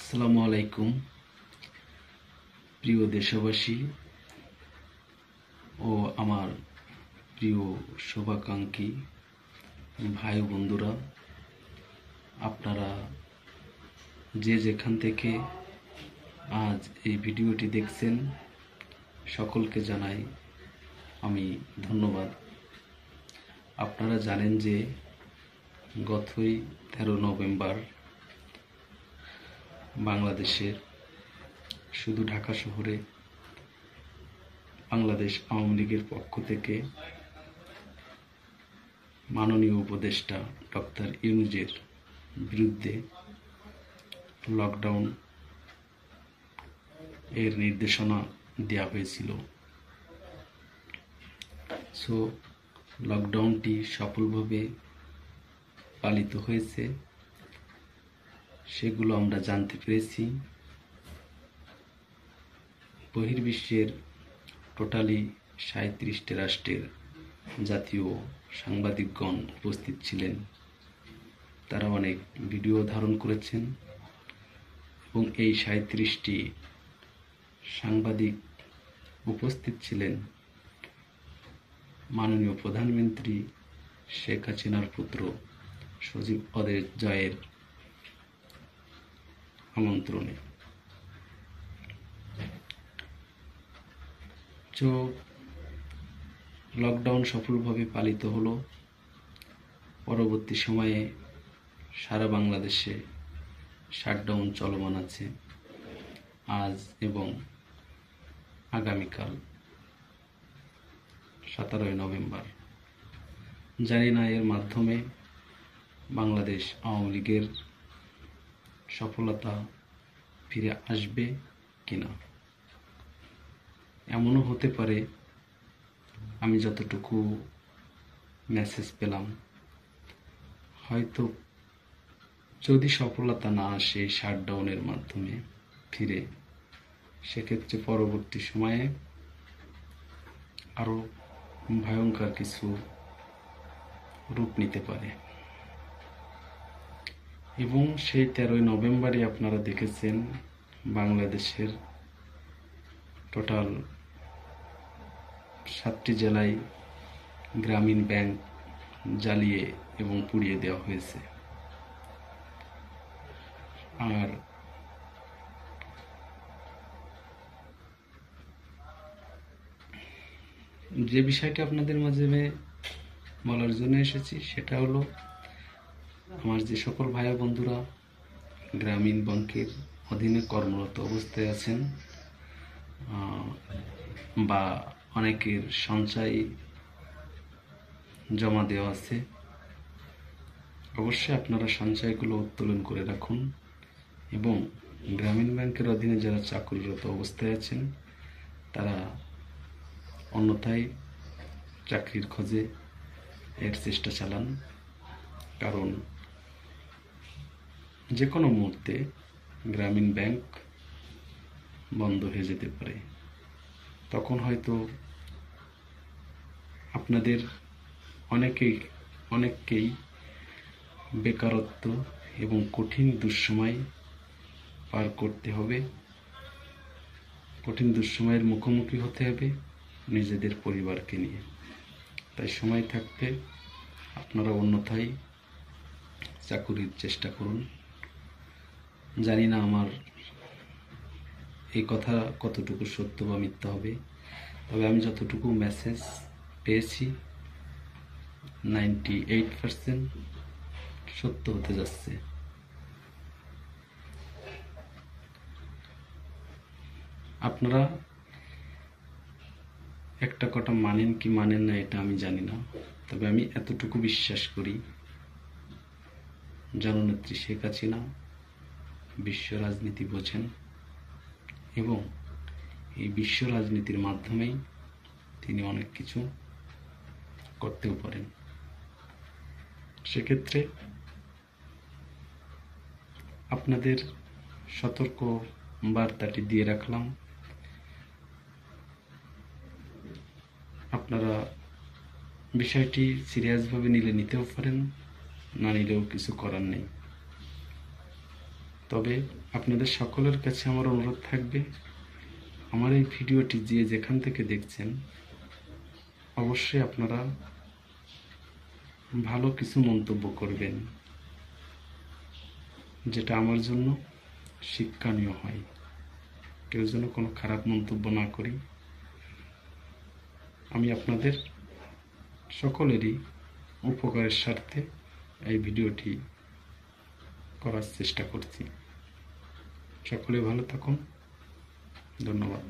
আসসালামু আলাইকুম প্রিয় দেশবাসী ও আমার প্রিয় শুভাকাঙ্ক্ষী ভাই বন্ধুরা, আপনারা যে যেখান থেকে আজ এই ভিডিওটি দেখছেন সকলকে জানাই আমি ধন্যবাদ। আপনারা জানেন যে গতই 13 নভেম্বর বাংলাদেশের শুধু ঢাকা শহরে বাংলাদেশ আওয়ামী লীগের পক্ষ থেকে মাননীয় উপদেষ্টা ডক্টর ইউনূসের বিরুদ্ধে লকডাউন এর নির্দেশনা দেওয়া হয়েছিল। সো লকডাউনটি সফলভাবে পালিত হয়েছে, সেগুলো আমরা জানতে পেরেছি। বহির্বিশ্বের টোটালি 37টি রাষ্ট্রের জাতীয় সাংবাদিকগণ উপস্থিত ছিলেন। তারা অনেক ভিডিও ধারণ করেছেন এবং এই 37টি সাংবাদিক উপস্থিত ছিলেন মাননীয় প্রধানমন্ত্রী শেখ হাসিনার পুত্র সজীব ওয়াজেদ জয়ের আমন্ত্রণে। তো লকডাউন সফলভাবে পালিত হলো। পরবর্তী সময়ে সারা বাংলাদেশে শাটডাউন চলমান আছে আজ এবং আগামীকাল 17 নভেম্বর। জানি না এর মাধ্যমে বাংলাদেশ আওয়ামী লীগের সফলতা ফিরে আসবে কিনা। এমনও হতে পারে, আমি যতটুকু মেসেজ পেলাম, হয়তো যদি সফলতা না আসে শাটডাউনের মাধ্যমে ফিরে, সেক্ষেত্রে পরবর্তী সময়ে আরো ভয়ঙ্কর কিছু রূপ নিতে পারে। এবং সেই 13 নভেম্বরই আপনারা দেখেছেন বাংলাদেশের টোটাল 7টি জেলায় গ্রামীণ ব্যাংক জ্বালিয়ে এবং পুড়িয়ে দেওয়া হয়েছে। আর যে বিষয়টা আপনাদের মাঝে বলার জন্য এসেছি সেটা হলো, আমার যে সকল ভাই বন্ধুরা গ্রামীণ ব্যাংকের অধীনে কর্মরত অবস্থায় আছেন বা অনেকের সঞ্চয় জমা দেওয়া আছে, অবশ্যই আপনারা সঞ্চয়গুলো উত্তোলন করে রাখুন। এবং গ্রামীণ ব্যাংকের অধীনে যারা চাকরিরত অবস্থায় আছেন তারা অন্যথায় চাকরির খোঁজে এর চেষ্টা চালান, কারণ যে কোনো মুহূর্তে গ্রামীণ ব্যাংক বন্ধ হয়ে যেতে পারে। তখন হয়তো আপনাদের অনেককেই বেকারত্ব এবং কঠিন দুঃসময় পার করতে হবে, কঠিন দুঃসময়ের মুখোমুখি হতে হবে নিজেদের পরিবারকে নিয়ে। তাই সময় থাকতে আপনারা অন্যথায় চাকুরির চেষ্টা করুন। জানি না আমার এই কথা কতটুকু সত্য বা মিথ্যা হবে, তবে আমি যতটুকু মেসেজ পেয়েছি 98% সত্য হতে যাচ্ছে। আপনারা একটা কথা মানেন কি মানেন না এটা আমি জানি না, তবে আমি এতটুকু বিশ্বাস করি, জননেত্রী শেখ হাসিনা বিশ্ব রাজনীতি বোঝেন এবং এই বিশ্ব রাজনীতির মাধ্যমেই তিনি অনেক কিছু করতেও পারেন। সেক্ষেত্রে আপনাদের সতর্ক বার্তাটি দিয়ে রাখলাম। আপনারা বিষয়টি সিরিয়াসভাবে নিতেও পারেন, না নিলেও কিছু করার নেই। তবে আপনাদের সকলের কাছে আমার অনুরোধ থাকবে, আমার এই ভিডিওটি যে যেখান থেকে দেখছেন অবশ্যই আপনারা ভালো কিছু মন্তব্য করবেন, যেটা আমার জন্য শিক্ষণীয় হয়। কেউ যেন কোনো খারাপ মন্তব্য না করি। আমি আপনাদের সকলেরই উপকারের স্বার্থে এই ভিডিওটি করার চেষ্টা করছি। সকলে ভালো থাকুন। ধন্যবাদ।